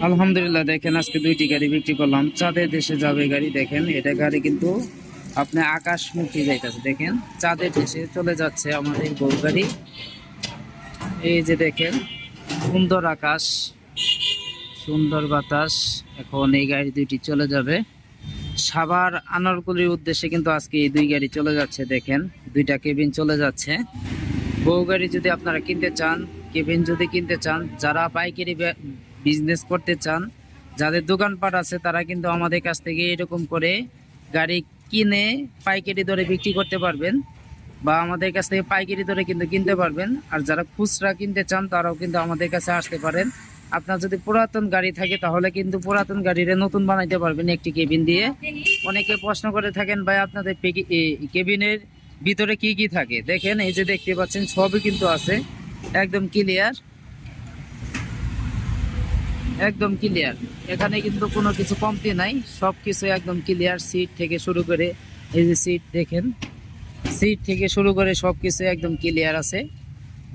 আলহামদুলিল্লাহ, দেখেন আজকে দুইটি গাড়ি বিক্রি করলাম। চাঁদের দেশে যাবে গাড়ি, দেখেন এটা গাড়ি কিন্তু আপনি আকাশমুখী যাইতেছে। দেখেন চাঁদের দেশে চলে যাচ্ছে আমাদের গরু গাড়ি। এই যে দেখেন সুন্দর আকাশ, সুন্দর বাতাস। এখন এই গাড়ি দুইটি চলে যাবে সাভার আনারকুলির উদ্দেশ্যে, কিন্তু আজকে এই দুই গাড়ি চলে যাচ্ছে। দেখেন দুইটা কেবিন চলে যাচ্ছে। বউ গাড়ি যদি আপনারা কিনতে চান, কেবিন যদি কিনতে চান, যারা পাইকারি বিজনেস করতে চান, যাদের দোকানপাট আছে, তারা কিন্তু আমাদের কাছ থেকে এরকম করে গাড়ি কিনে পাইকারি দরে বিক্রি করতে পারবেন, বা আমাদের কাছ থেকে পাইকারি দরে কিন্তু কিনতে পারবেন। আর যারা খুচরা কিনতে চান, তারাও কিন্তু আমাদের কাছে আসতে পারেন। আপনার যদি পুরাতন গাড়ি থাকে, তাহলে কিন্তু পুরাতন গাড়িরে নতুন বানাইতে পারবেন একটি কেবিন দিয়ে। অনেকে প্রশ্ন করে থাকেন, ভাই আপনাদের কেবিনের ভিতরে কি কি থাকে। দেখেন এই যে দেখতে পাচ্ছেন, সবই কিন্তু আছে, একদম ক্লিয়ার, একদম ক্লিয়ার। এখানে কিন্তু কোনো কিছু কমতি নাই, সব কিছু একদম ক্লিয়ার। সিট থেকে শুরু করে এই যে সিট দেখেন, সিট থেকে শুরু করে সব কিছু একদম ক্লিয়ার আছে।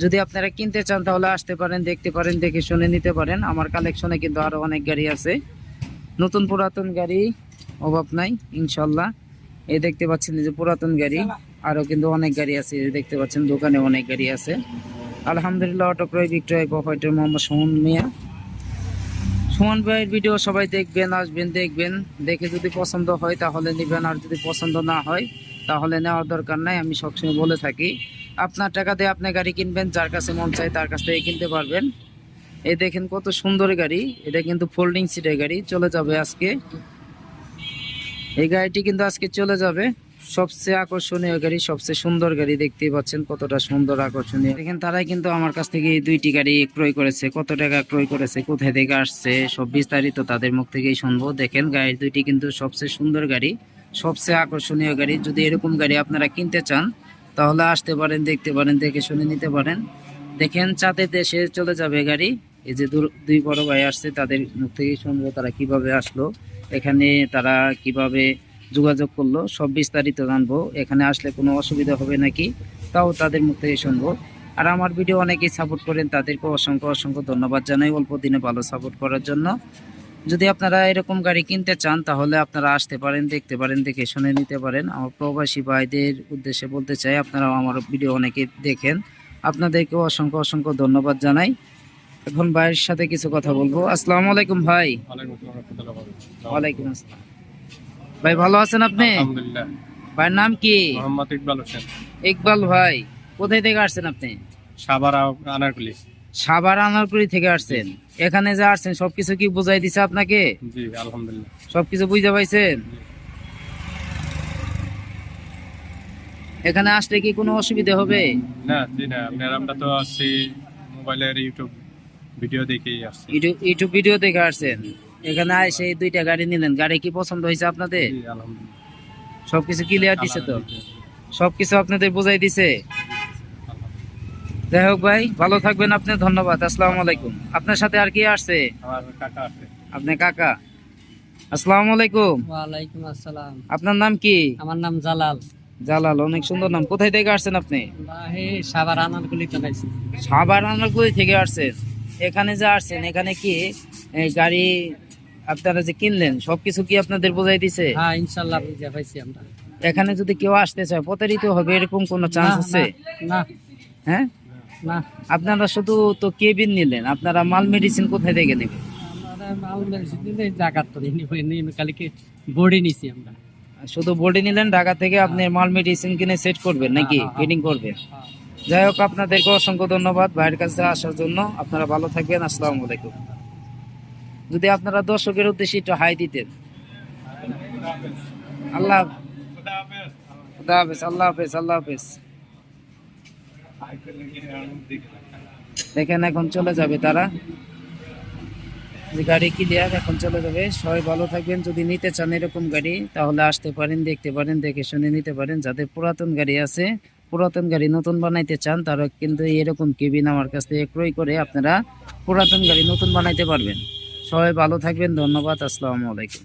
যদি আপনারা কিনতে চান, তাহলে আসতে পারেন, দেখতে পারেন, দেখে শুনে নিতে পারেন। আমার কালেকশনে কিন্তু আরো অনেক গাড়ি আছে, নতুন পুরাতন গাড়ি অভাব নাই ইনশাল্লাহ। এই দেখতে পাচ্ছেন যে পুরাতন গাড়ি, আরো কিন্তু অনেক গাড়ি আছে। দেখতে পাচ্ছেন দোকানে অনেক গাড়ি আছে। আলহামদুলিল্লাহ, অটো ক্রয় বিক্রয় প্রোপাইটার মোহাম্মদ সুমন মিয়া। সুমন ভাইয়ের ভিডিও সবাই দেখবেন, আসবেন, দেখবেন, দেখে যদি পছন্দ হয় তাহলে নেবেন, আর যদি পছন্দ না হয় তাহলে নেওয়ার দরকার নাই। আমি সবসময় বলে থাকি, আপনার টাকা দিয়ে আপনি গাড়ি কিনবেন, যার কাছে মন চায় তার কাছ থেকে কিনতে পারবেন। এই দেখেন কত সুন্দর গাড়ি, এটা কিন্তু ফোল্ডিং সিটের গাড়ি, চলে যাবে আজকে। এই গাড়িটি কিন্তু আজকে চলে যাবে। সবচেয়ে আকর্ষণীয় গাড়ি, সবচেয়ে সুন্দর গাড়ি, দেখতেই পাচ্ছেন কতটা সুন্দর আকর্ষণীয়। দেখেন তারাই কিন্তু আমার কাছ থেকে এই দুইটি গাড়ি ক্রয় করেছে। কত টাকা ক্রয় করেছে, কোথায় থেকে আসছে, সব বিস্তারিত তাদের মুখ থেকেই শুনবো। দেখেন গাড়ি দুইটি কিন্তু সবচেয়ে সুন্দর গাড়ি, সবচেয়ে আকর্ষণীয় গাড়ি। যদি এরকম গাড়ি আপনারা কিনতে চান, তাহলে আসতে পারেন, দেখতে পারেন, দেখে শুনে নিতে পারেন। দেখেন চাঁদের দেশে চলে যাবে গাড়ি। এই যে দুই বড় ভাই আসছে, তাদের মুখ থেকেই শুনবো তারা কিভাবে আসলো, এখানে তারা কিভাবে যোগাযোগ করলো, সব বিস্তারিত জানবো। এখানে আসলে কোনো অসুবিধা হবে নাকি, তাও তাদের মুখ থেকে শুনবো। আর আমার ভিডিও অনেকেই সাপোর্ট করেন, তাদেরকে অসংখ্য অসংখ্য ধন্যবাদ জানাই অল্প দিনে ভালো সাপোর্ট করার জন্য। যদি আপনারা এরকম গাড়ি কিনতে চান, তাহলে আপনারা আসতে পারেন, দেখতে পারেন, দেখে শুনে নিতে পারেন। আমার প্রবাসী ভাইদের উদ্দেশ্যে বলতে চাই, আপনারাও আমার ভিডিও অনেকে দেখেন, আপনাদেরকেও অসংখ্য অসংখ্য ধন্যবাদ জানাই। এখন ভাইয়ের সাথে কিছু কথা বলবো। আসসালামু আলাইকুম ভাই। ওয়ালাইকুম আসসালাম। ভাই ভালো আছেন আপনি? আলহামদুলিল্লাহ। ভাইয়ের নাম কি? মোহাম্মদ ইকবাল হোসেন। ইকবাল ভাই, কোথায় থেকে আসছেন আপনি? সাভার আনারকুলি। সাভার আনারকুলি থেকে আসছেন। এখানে যে আসছেন, সবকিছু কি বুঝাই দিছে আপনাকে? জি আলহামদুলিল্লাহ। সবকিছু বুঝতে পাইছেন? এখানে আসলে কি কোনো অসুবিধা হবে? না জি না, আমরা তো আসছি মোবাইলের ইউটিউব ভিডিও দেখেই আসছি। ইউটিউব ভিডিও দেখে আসছেন। এখানে এসে এই দুইটা গাড়ি নিলেন, গাড়ি কি পছন্দ হয়েছে আপনাদের? জি আলহামদুলিল্লাহ। সবকিছু ক্লিয়ার দিছে তো? আলহামদুলিল্লাহ। সবকিছু আপনাদের বুঝাই দিছে? যাই হোক ভাই, ভালো থাকবেন আপনি, ধন্যবাদ। আসসালামু আলাইকুম। আপনার সাথে আর কি আসছে? আমার কাকা আছে। আপনার কাকা। আসসালামু আলাইকুম। ওয়ালাইকুম আসসালাম। আপনার নাম কি? আমার নাম জালাল। জালাল, অনেক সুন্দর নাম। কোথায় থেকে আসছেন আপনি? সাভার আনারকুলি চালাইছি। সাভার আনারকুলি থেকে আসছেন। এখানে যে আসছেন, এখানে কি এই গাড়ি আপনারা যে কিনলেন, সবকিছু কি আপনাদের বোঝাই দিছে? হ্যাঁ ইনশাআল্লাহ বুঝে পাইছি আমরা। এখানে যদি কেউ আসতে চায়, প্রতারিত হবে এরকম কোনো চান্স আছে? না হ্যাঁ, না। আপনারা শুধু তো কেবিন নিলেন, আপনারা মাল মেডিসিন কোথায় থেকে নেবেন? আমরা মাল মেরেছি দিলে জায়গার তো নিই খালি কি বডি নিছি আমরা। শুধু বডি নিলেন, ঢাকা থেকে আপনি মাল মেডিসিন কিনে সেট করবেন নাকি ফিটিং করবেন? হ্যাঁ। যাই হোক, আপনাদেরকে অসংখ্য ধন্যবাদ ভাইয়ের কাছে আসার জন্য। আপনারা ভালো থাকবেন। আসসালামু আলাইকুম। যদি আপনারা দর্শকের উদ্দেশ্যে একটু হাই দিতেন। আল্লাহ, খুদা হাফেজ, আল্লাহ হাফেজ, আল্লাহ হাফেজ। দেখেন এখন চলে যাবে তারা, গাড়ি ক্লিয়ার, এখন চলে যাবে। সবাই ভালো থাকবেন। যদি নিতে চান এরকম গাড়ি, তাহলে আসতে পারেন, দেখতে পারেন, দেখে শুনে নিতে পারেন। যাদের পুরাতন গাড়ি আছে, পুরাতন গাড়ি নতুন বানাইতে চান, তারা কিন্তু এরকম কেবিন আমার কাছ থেকে ক্রয় করে আপনারা পুরাতন গাড়ি নতুন বানাইতে পারবেন। সবাই ভালো থাকবেন, ধন্যবাদ। আসসালামু আলাইকুম।